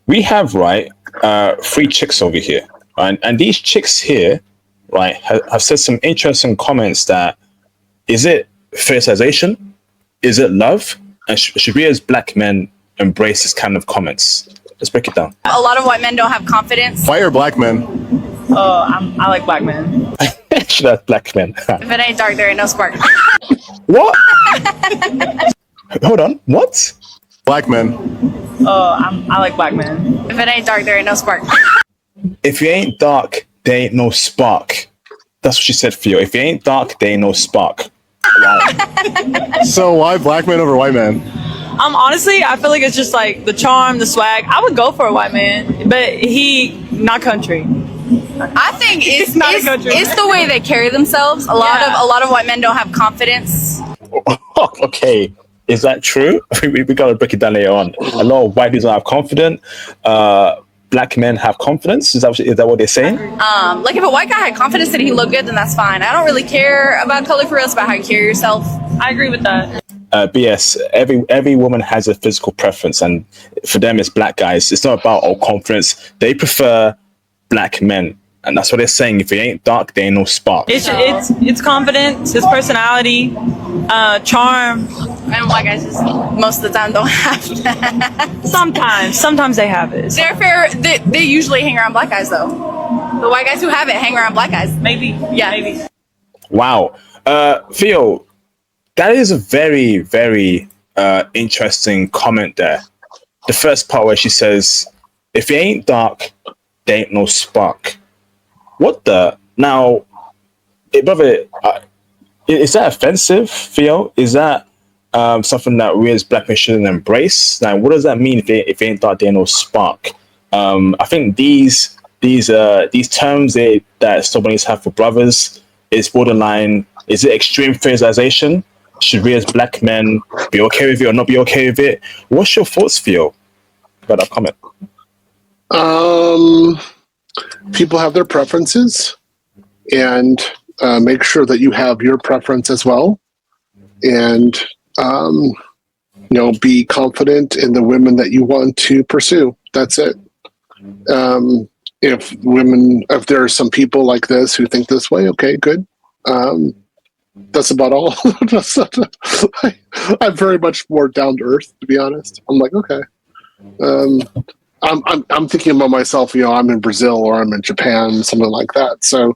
we have right three chicks over here, and these chicks here, right, have said some interesting comments. That is it fetishization? Is it love? And should we as black men embrace this kind of comments? Let's break it down. A lot of white men don't have confidence. White or black men? I like black men. Should have black men. If it ain't dark, there ain't no spark. What? Hold on. What? Black men. I like black men. If it ain't dark, there ain't no spark. If you ain't dark, there ain't no spark. That's what she said, Theo. If you ain't dark, there ain't no spark. Wow. So why black men over white men? Honestly, I feel like it's just like the charm, the swag. I would go for a white man, but he not country. I think it's not a country. it's the way they carry themselves. A lot of white men don't have confidence. Okay. Is that true? We gotta break it down later on. A lot of white dudes don't have confidence. Black men have confidence. Is that what they're saying? Like if a white guy had confidence that he looked good, then that's fine. I don't really care about color for real. It's about how you carry yourself. I agree with that. BS. Every woman has a physical preference, and for them, it's black guys. It's not about all confidence. They prefer black men, and that's what they're saying. If it ain't dark, there ain't no spark. It's confidence, his personality, charm. And white guys just most of the time don't have that. Sometimes they have it. They're fair. They usually hang around black guys though. The white guys who have it hang around black guys. Maybe. Yeah. Maybe. Wow. Theo, that is a very, very interesting comment there. The first part where she says, if it ain't dark, there ain't no spark. What the? Now, brother, is that offensive, Theo? Is that something that we as black men shouldn't embrace? Now, what does that mean if it ain't dark, there ain't no spark? I think these terms that somebody's have for brothers is borderline. Is it extreme fetishization? Should we as black men be okay with it or not be okay with it? What's your thoughts, Theo, about that comment? People have their preferences, and make sure that you have your preference as well, and be confident in the women that you want to pursue. That's it. If there are some people like this who think this way, okay, good. That's about all. I'm very much more down to earth, to be honest. I'm like, okay. I'm thinking about myself, I'm in Brazil or I'm in Japan, something like that. So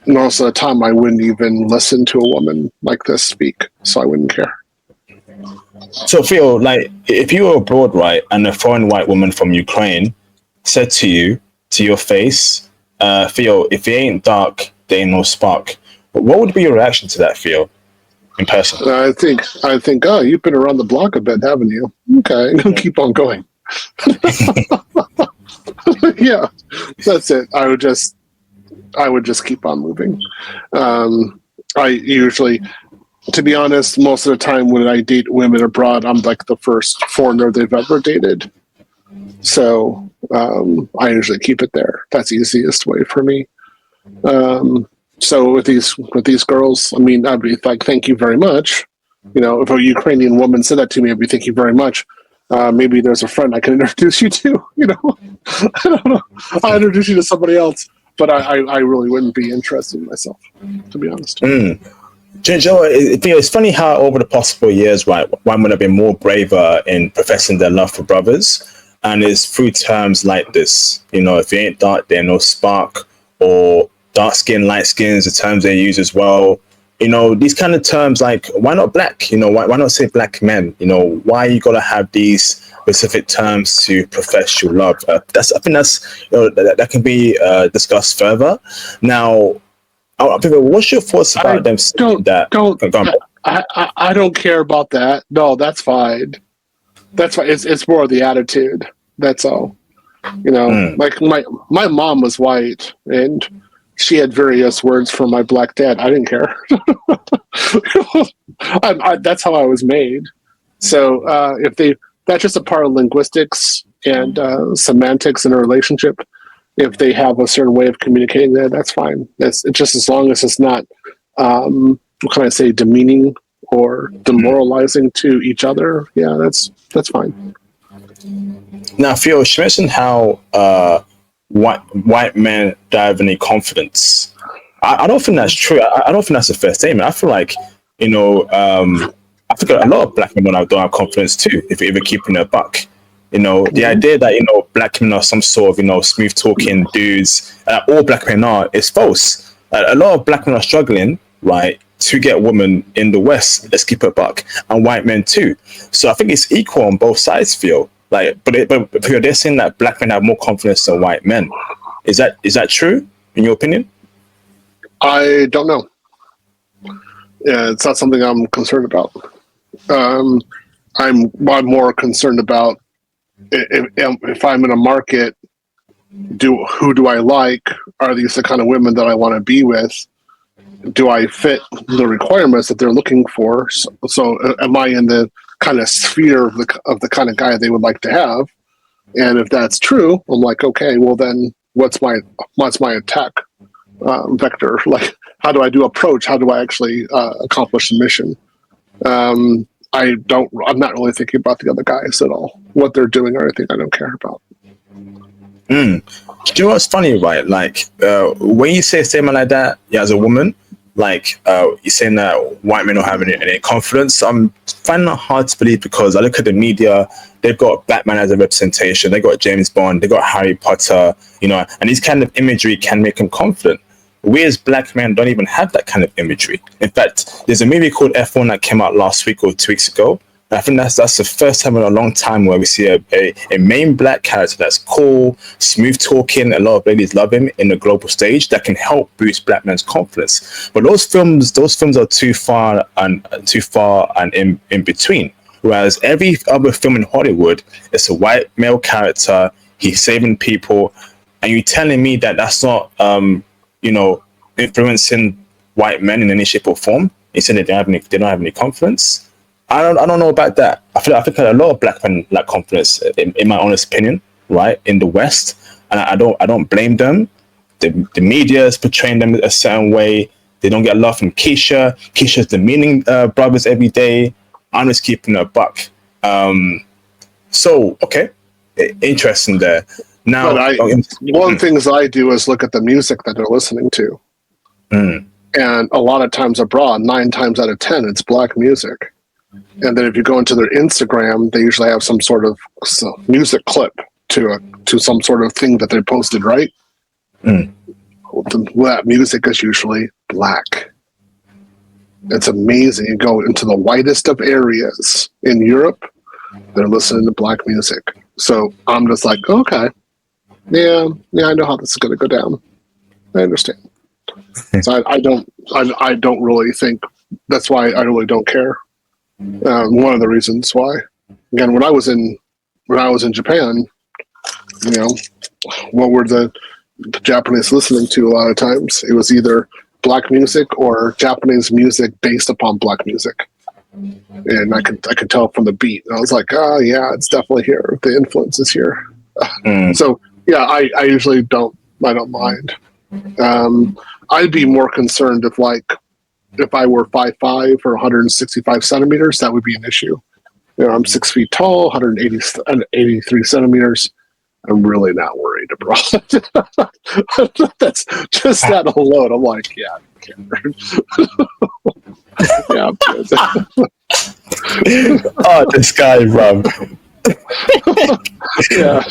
most of the time I wouldn't even listen to a woman like this speak. So I wouldn't care. So Theo, like if you were abroad, right, and a foreign white woman from Ukraine said to you, to your face, Theo, if it ain't dark, there ain't no spark. What would be your reaction to that, Theo, in person? I think, oh, you've been around the block a bit, haven't you? Okay, keep on going. Yeah, that's it. I would just keep on moving. I usually, to be honest, most of the time when I date women abroad, I'm like the first foreigner they've ever dated. So I usually keep it there. That's the easiest way for me. So with these girls, I mean, I'd be like, thank you very much. If a Ukrainian woman said that to me, I'd be thank you very much. Maybe there's a friend I can introduce you to. I don't know. I'll introduce you to somebody else, but I really wouldn't be interested in myself, to be honest. Joe, it's funny how over the past 4 years, right, women have been more braver in professing their love for brothers, and it's through terms like this. If you ain't dark, there ain't no spark, or dark skin, light skin is the terms they use as well. These kind of terms, like, why not black? Why not say black men? Why you gotta have these specific terms to profess your love? I think that's that can be discussed further. Now, what's your thoughts about them saying that? I don't care about that. No, that's fine. That's fine. It's more of the attitude. That's all. Like my mom was white, and she had various words for my black dad. I didn't care. That's how I was made. So that's just a part of linguistics and semantics in a relationship. If they have a certain way of communicating that's fine. It's just as long as it's not, what can I say, demeaning or demoralizing to each other. Yeah, that's fine. Now, Theo, she mentioned how white men don't have any confidence. I don't think that's true. I don't think that's a fair statement. I feel like, you know, I think a lot of black men don't have confidence too, if you're keeping a buck. You know, the idea that, you know, black men are some sort of, you know, smooth talking dudes, all black men are, is false. A lot of black men are struggling, right, to get women in the West, let's keep it a buck, and white men too. So I think it's equal on both sides, Phil. Like, but they're saying that black men have more confidence than white men. Is that true, in your opinion? I don't know. Yeah, it's not something I'm concerned about. I'm more concerned about if I'm in a market, who do I like? Are these the kind of women that I want to be with? Do I fit the requirements that they're looking for? So am I in the kind of sphere of the kind of guy they would like to have? And if that's true, I'm like, okay, well then, what's my attack vector? Like, how do I approach? How do I actually accomplish the mission? I'm not really thinking about the other guys at all. What they're doing or anything, I don't care about. Do you know what's funny, right? Like, when you say a statement like that, yeah, as a woman, like, you're saying that white men don't have any confidence. I'm finding it hard to believe because I look at the media, they've got Batman as a representation, they got James Bond, they got Harry Potter, you know, and these kind of imagery can make them confident. We as black men don't even have that kind of imagery. In fact, there's a movie called F1 that came out last week or 2 weeks ago. And I think that's the first time in a long time where we see a main black character that's cool, smooth talking. A lot of ladies love him in the global stage. That can help boost black men's confidence. But those films are too far and in between. Whereas every other film in Hollywood, it's a white male character. He's saving people, and you're telling me that that's not you know, influencing white men in any shape or form. You said they don't have any confidence. I don't know about that. I think a lot of black men lack confidence, in my honest opinion, right, in the West, and I don't blame them. The media is portraying them a certain way. They don't get love from Keisha. Keisha's demeaning brothers every day. I'm just keeping a buck. So okay, interesting there. Now, one of the things I do is look at the music that they're listening to, and a lot of times abroad, 9 times out of 10, it's black music. And then if you go into their Instagram, they usually have some sort of music clip to some sort of thing that they posted, right? That music is usually black. It's amazing. You go into the whitest of areas in Europe, they're listening to black music. So I'm just like, okay, yeah, I know how this is going to go down. I understand. So I don't really think that's why I really don't care. One of the reasons why, again, when I was in Japan, you know, what were the Japanese listening to? A lot of times, it was either black music or Japanese music based upon black music, and I could tell from the beat. And I was like, oh yeah, it's definitely here. The influence is here. So yeah, I usually don't mind. I'd be more concerned if I were 5'5" or 165 centimeters, that would be an issue. You know, I'm 6 feet tall, 183 centimeters. I'm really not worried abroad. That's just that alone. I'm like, yeah, yeah. Oh, this guy, bro. Yeah,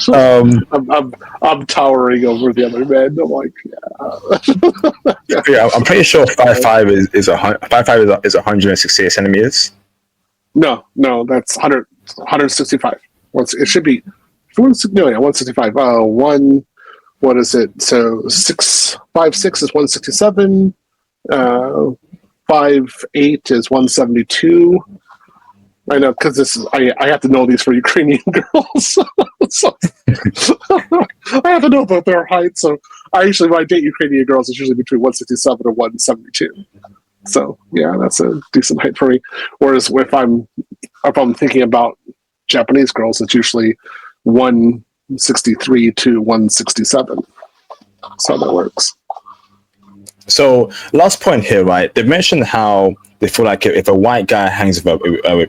I'm towering over the other men. I'm like, yeah. Yeah, I'm pretty sure 5'5" is 168 centimeters. No, that's 165. It should be 165. What is it? So 5'6" is 167. 5'8" is 172. I know, because I have to know these for Ukrainian girls. So I have to know about their height. So when I date Ukrainian girls, it's usually between 167 and 172. So yeah, that's a decent height for me. Whereas if I'm thinking about Japanese girls, it's usually 163 to 167. So that works. So last point here, right? They mentioned how they feel like if a white guy hangs with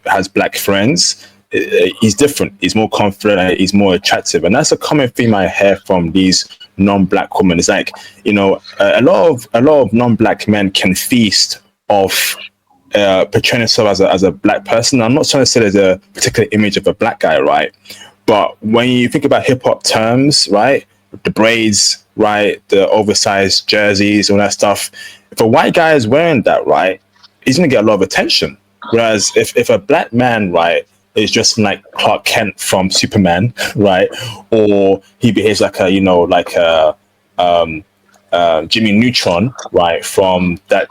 has black friends, he's different. He's more confident and he's more attractive. And that's a common theme I hear from these non-black women. It's like, you know, a lot of non-black men can feast off portraying himself as a black person. I'm not trying to say there's a particular image of a black guy, right? But when you think about hip hop terms, right, the braids, right, the oversized jerseys, all that stuff, if a white guy is wearing that, right, he's gonna get a lot of attention. Whereas if a black man, right, is just like Clark Kent from Superman, right, or he behaves like a, you know, like a Jimmy Neutron, right, from that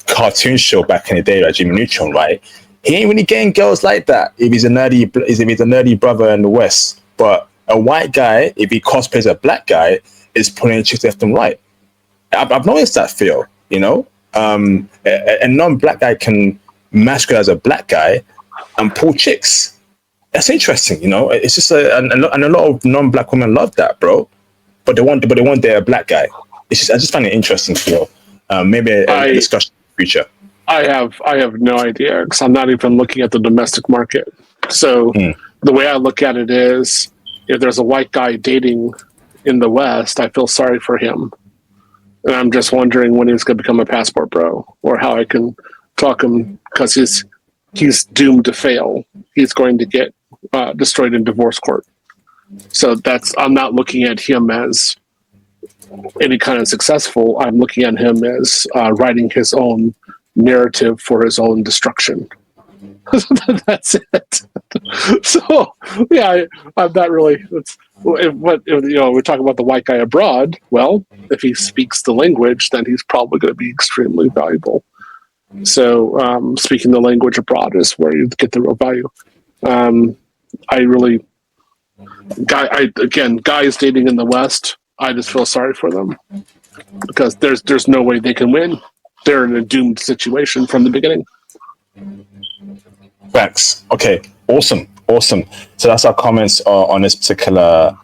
cartoon show back in the day, like Jimmy Neutron, right, he ain't really getting girls like that if he's a nerdy brother in the West. But a white guy, if he cosplays a black guy, is pulling chicks left and right. I've noticed that, Phil. You know, a non-black guy can masquerade as a black guy and pull chicks. That's interesting. You know, it's just and a lot of non-black women love that, bro. But they want their black guy. It's just, I just find it interesting, Phil. Maybe a discussion in the future. I have no idea because I'm not even looking at the domestic market. So the way I look at it is, if there's a white guy dating in the West, I feel sorry for him, and I'm just wondering when he's going to become a passport bro, or how I can talk him, because he's doomed to fail. He's going to get destroyed in divorce court. So I'm not looking at him as any kind of successful. I'm looking at him as writing his own narrative for his own destruction. That's it. So yeah, I'm not really. What you know, we're talking about the white guy abroad. Well, if he speaks the language, then he's probably going to be extremely valuable. So speaking the language abroad is where you get the real value. Guys dating in the West, I just feel sorry for them because there's no way they can win. They're in a doomed situation from the beginning. Thanks. Okay. Awesome. So that's our comments on this particular